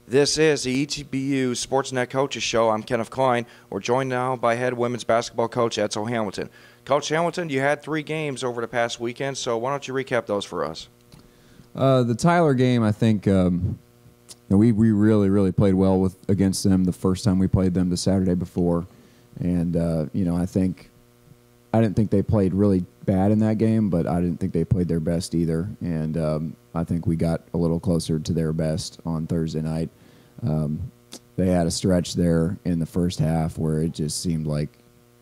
This is the ETBU Sportsnet Coaches Show. I'm Kenneth Klein. We're joined now by head women's basketball coach Edsel Hamilton. Coach Hamilton, you had 3 games over the past weekend, so why don't you recap those for us? The Tyler game, I think we really played well against them the first time we played them the Saturday before, and I didn't think they played really bad in that game, but I didn't think they played their best either, and I think we got a little closer to their best on Thursday night. They had a stretch there in the first half where it just seemed like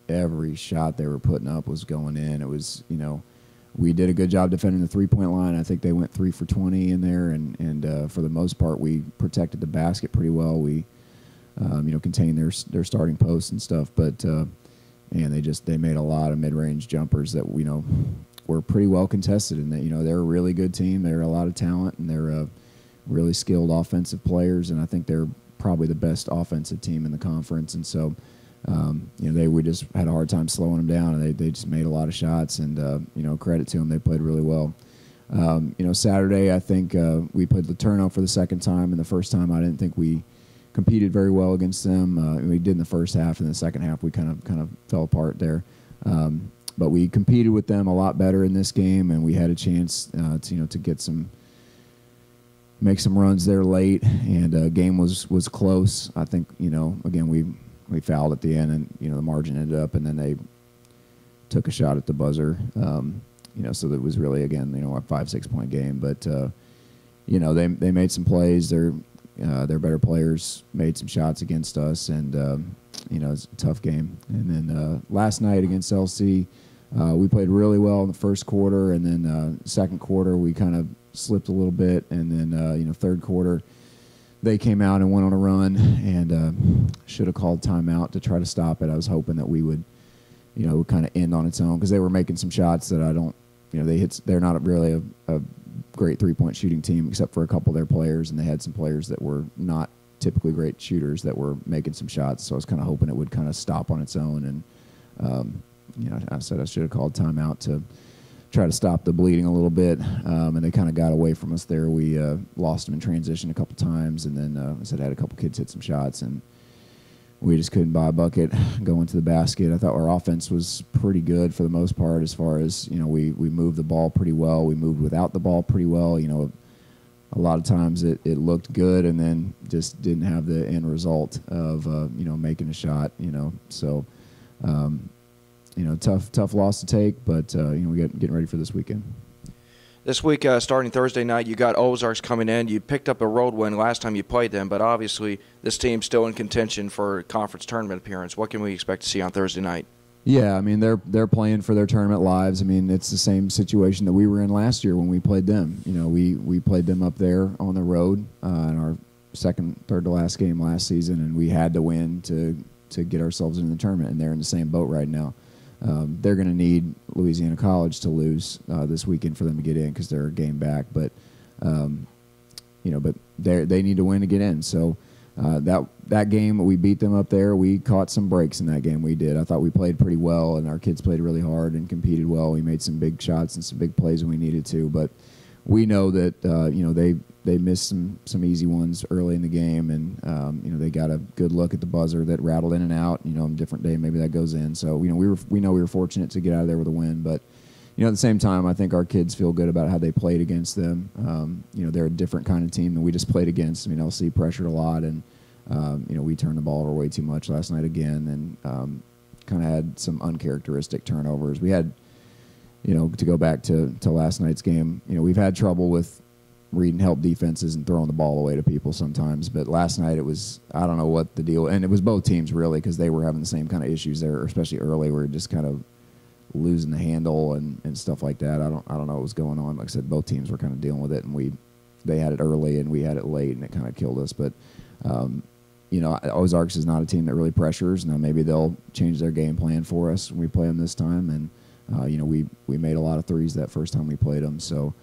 every shot they were putting up was going in. It was, we did a good job defending the three-point line. I think they went 3 for 20 in there, and for the most part, we protected the basket pretty well. We, contained their starting posts and stuff, but they made a lot of mid-range jumpers that were pretty well contested, and they're a really good team. They're a lot of talent, and they're really skilled offensive players, and I think they're probably the best offensive team in the conference. And so, we just had a hard time slowing them down, and they just made a lot of shots, and credit to them, they played really well. Saturday, I think we played Laterno for the second time, and the first time I didn't think we competed very well against them. We did in the first half, and the second half we kind of fell apart there. But we competed with them a lot better in this game, and we had a chance to make some runs there late, and game was close. I think again we fouled at the end, and the margin ended up, and then they took a shot at the buzzer. So that was really again a 5-6 point game, but they made some plays. Their better players made some shots against us, and it's a tough game. And then last night against LC, we played really well in the first quarter, and then second quarter we kind of slipped a little bit, and then third quarter they came out and went on a run, and should have called timeout to try to stop it. I was hoping that we would kind of end on its own, because they were making some shots that I don't they're not really a great three-point shooting team except for a couple of their players, and they had some players that were not typically great shooters that were making some shots, so I was kind of hoping it would kind of stop on its own. And I said I should have called timeout to try to stop the bleeding a little bit, and they kind of got away from us there. We lost them in transition a couple times, and then I said I had a couple kids hit some shots, and we just couldn't buy a bucket going to the basket. I thought our offense was pretty good for the most part, as far as we moved the ball pretty well. We moved without the ball pretty well. A lot of times it looked good, and then just didn't have the end result of making a shot. So tough loss to take, but we getting ready for this weekend. This week, starting Thursday night, you got Ozarks coming in. You picked up a road win last time you played them, but obviously this team's still in contention for a conference tournament appearance. What can we expect to see on Thursday night? Yeah, I mean, they're playing for their tournament lives. I mean, it's the same situation that we were in last year when we played them. We played them up there on the road in our third to last game last season, and we had to win to get ourselves into the tournament, and they're in the same boat right now. They're going to need Louisiana College to lose this weekend for them to get in, because they're a game back. But but they need to win to get in. So that game we beat them up there. We caught some breaks in that game. We did. I thought we played pretty well, and our kids played really hard and competed well. We made some big shots and some big plays when we needed to. But we know that they missed some easy ones early in the game, and they got a good look at the buzzer that rattled in and out. On a different day, maybe that goes in. So we were fortunate to get out of there with a win. But at the same time, I think our kids feel good about how they played against them. They're a different kind of team than we just played against. LC pressured a lot, and we turned the ball over way too much last night again, and kind of had some uncharacteristic turnovers. We had, to go back to last night's game, we've had trouble with reading help defenses and throwing the ball away to people sometimes. But last night it was, I don't know what the deal, and it was both teams really, because they were having the same kind of issues there, especially early, where just kind of losing the handle and stuff like that. I don't know what was going on. Like I said, both teams were kind of dealing with it, and they had it early and we had it late, and it kind of killed us. But Ozarks is not a team that really pressures. Now maybe they'll change their game plan for us when we play them this time, and we made a lot of threes that first time we played them, so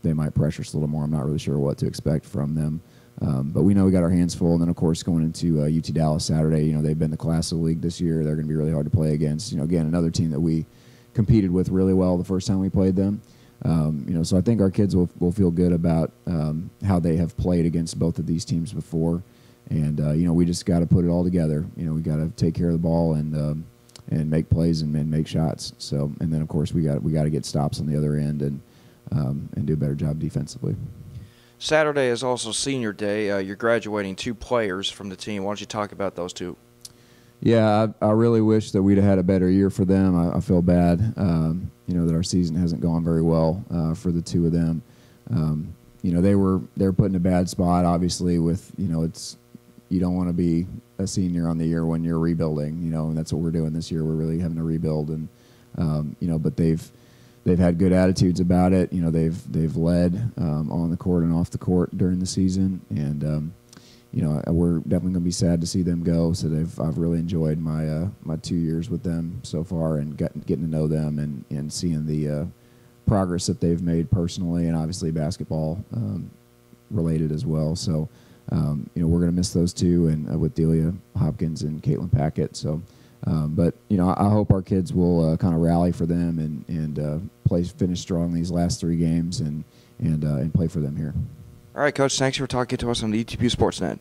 they might pressure us a little more. I'm not really sure what to expect from them. But we know we got our hands full. And then, of course, going into UT-Dallas Saturday, they've been the class of the league this year. They're going to be really hard to play against. Again, another team that we competed with really well the first time we played them. So I think our kids will feel good about how they have played against both of these teams before, and we just got to put it all together. We got to take care of the ball and make plays and make shots. So, and then of course we got to get stops on the other end and do a better job defensively. Saturday is also senior day. You're graduating 2 players from the team. Why don't you talk about those 2? Yeah, I really wish that we'd have had a better year for them. I feel bad, that our season hasn't gone very well for the 2 of them. They're put in a bad spot, obviously. With you don't want to be a senior on the year when you're rebuilding. And that's what we're doing this year. We're really having to rebuild, and but they've had good attitudes about it. They've led on the court and off the court during the season, and we're definitely going to be sad to see them go. So I've really enjoyed my 2 years with them so far, and getting to know them and seeing the progress that they've made personally and obviously basketball related as well. So we're going to miss those 2, and with Delia Hopkins and Caitlin Packett. So, but I hope our kids will kind of rally for them and finish strong these last 3 games and play for them here. All right, Coach. Thanks for talking to us on the ETBU Sportsnet.